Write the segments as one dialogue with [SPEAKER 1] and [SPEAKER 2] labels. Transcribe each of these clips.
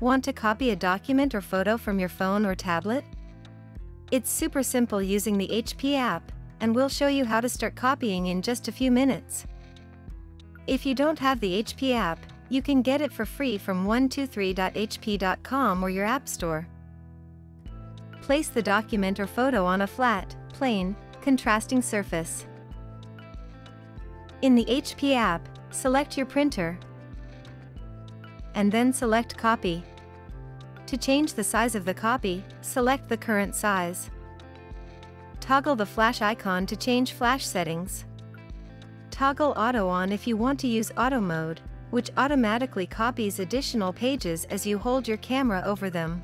[SPEAKER 1] Want to copy a document or photo from your phone or tablet? It's super simple using the HP app, and we'll show you how to start copying in just a few minutes. If you don't have the HP app, you can get it for free from 123.hp.com or your app store. Place the document or photo on a flat, plain, contrasting surface. In the HP app, select your printer, and then select Copy. To change the size of the copy, select the current size. Toggle the flash icon to change flash settings. Toggle Auto on if you want to use Auto mode, which automatically copies additional pages as you hold your camera over them.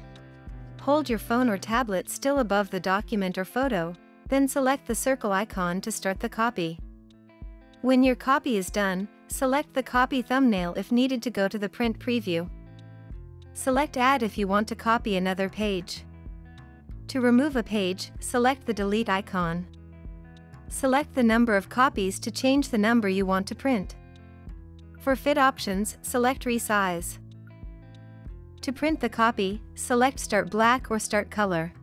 [SPEAKER 1] Hold your phone or tablet still above the document or photo, then select the circle icon to start the copy. When your copy is done, select the copy thumbnail if needed to go to the print preview. Select Add if you want to copy another page. To remove a page, select the delete icon. Select the number of copies to change the number you want to print. For fit options, select Resize. To print the copy, select Start Black or Start Color.